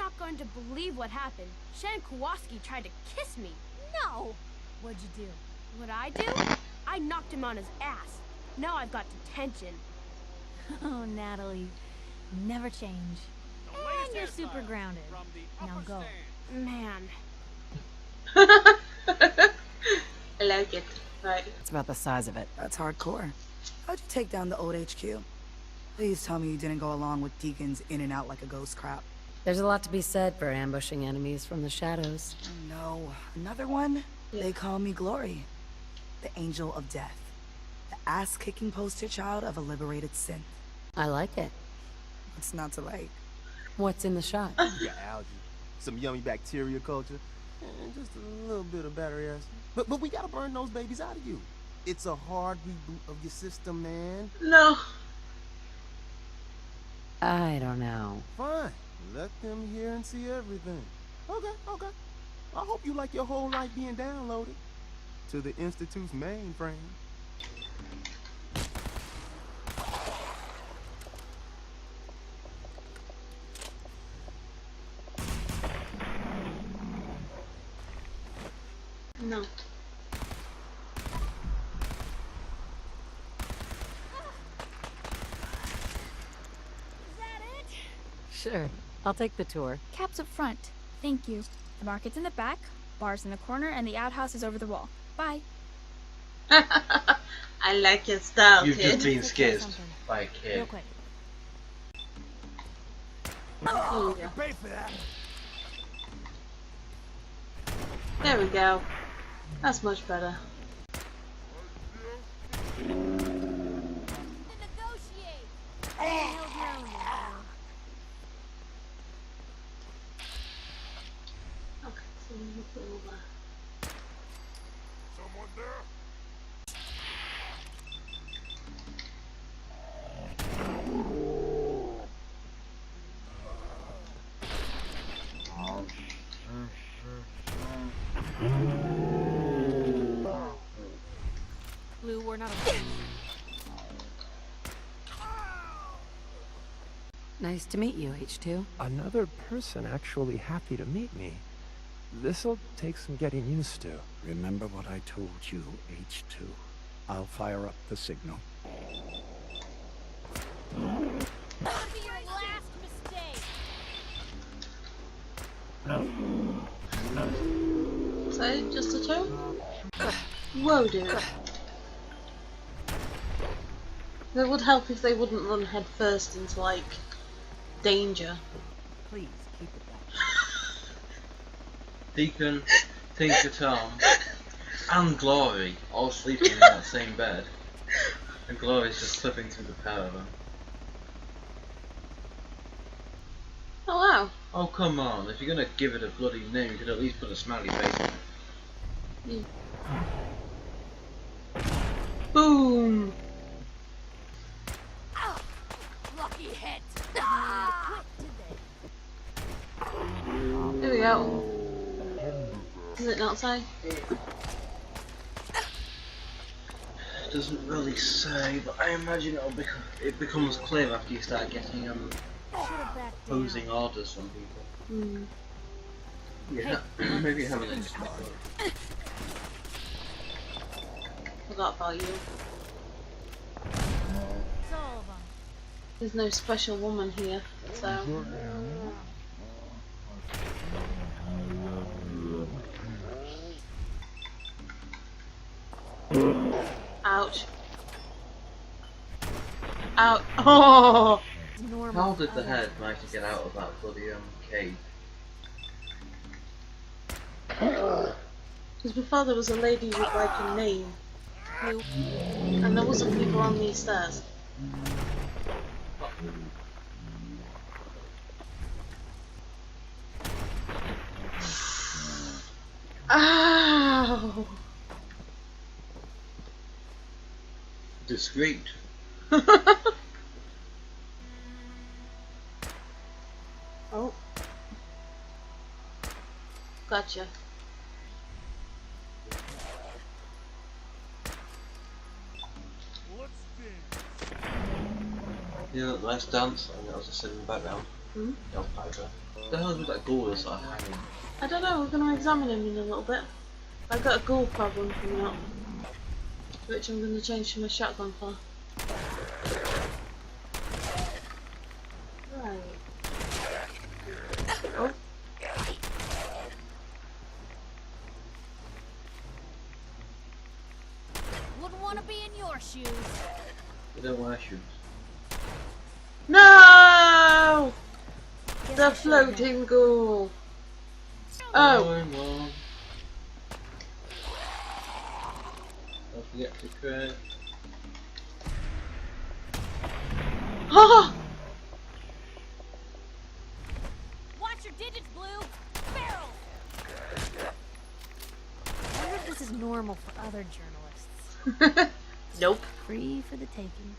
not going to believe what happened. Shan Kowalski tried to kiss me. No! What'd you do? What I do? I knocked him on his ass. Now I've got detention. Oh, Natalie. Never change. And you're super grounded. Now go. Man. I like it. Right. It's about the size of it. That's hardcore. How'd you take down the old HQ? Please tell me you didn't go along with Deacon's in and out like a ghost crap. There's a lot to be said for ambushing enemies from the shadows. Oh, no. Another one? Yeah. They call me Glory. The Angel of Death. The ass-kicking poster child of a liberated synth. I like it. What's not to like? What's in the shot? You got algae, some yummy bacteria culture, and just a little bit of battery acid. But we gotta burn those babies out of you. It's a hard reboot of your system, man. No. I don't know. Fine. Let them hear and see everything. Okay. I hope you like your whole life being downloaded to the Institute's mainframe. No. Sure. I'll take the tour. Cab's up front. Thank you. The market's in the back, bar's in the corner, and the outhouse is over the wall. Bye. I like your style, You've kid. just been Let's try skizzed something. by a kid. Real quick. Oh, yeah. Pay for that. There we go. That's much better. Okay, so we need to move on. Someone there? Blue, we're not alone. Nice to meet you, H2. Another person actually happy to meet me. This'll take some getting used to. Remember what I told you, H2. I'll fire up the signal. So, just the two? Whoa, dude. It would help if they wouldn't run head first into, like, danger. Please, keep it back. Deacon, Tinker Tom, and Glory all sleeping in that same bed. And Glory's just flipping through the pair of them. Oh, wow. Oh, come on. If you're gonna give it a bloody name, you could at least put a smiley face on it. Boom! Lucky hit. There we go. Does it not say? Doesn't really say, but I imagine it becomes clear after you start getting opposing orders from people. Hmm. Yeah, maybe you haven't. Forgot about you. There's no special woman here, so. Ouch. Out. Oh! How did the head manage to get out of that bloody cave? Because before there was a lady with like a name. And there wasn't people on these stairs. Ow! Discreet. Oh. Gotcha. Yeah, nice dance. I think that was just in the background. Del Piper. What the hell is with that ghoul that's like hanging? I don't know, we're going to examine him in a little bit. I've got a ghoul problem coming up, which I'm going to change to my shotgun for. Right. Oh. Wouldn't want to be in your shoes. They don't wear shoes. No! The floating ghoul. Oh. Don't forget to crit. Oh! Watch your digits, Blue. Barrel. I wonder if this is normal for other journalists. Nope. Free for the taking.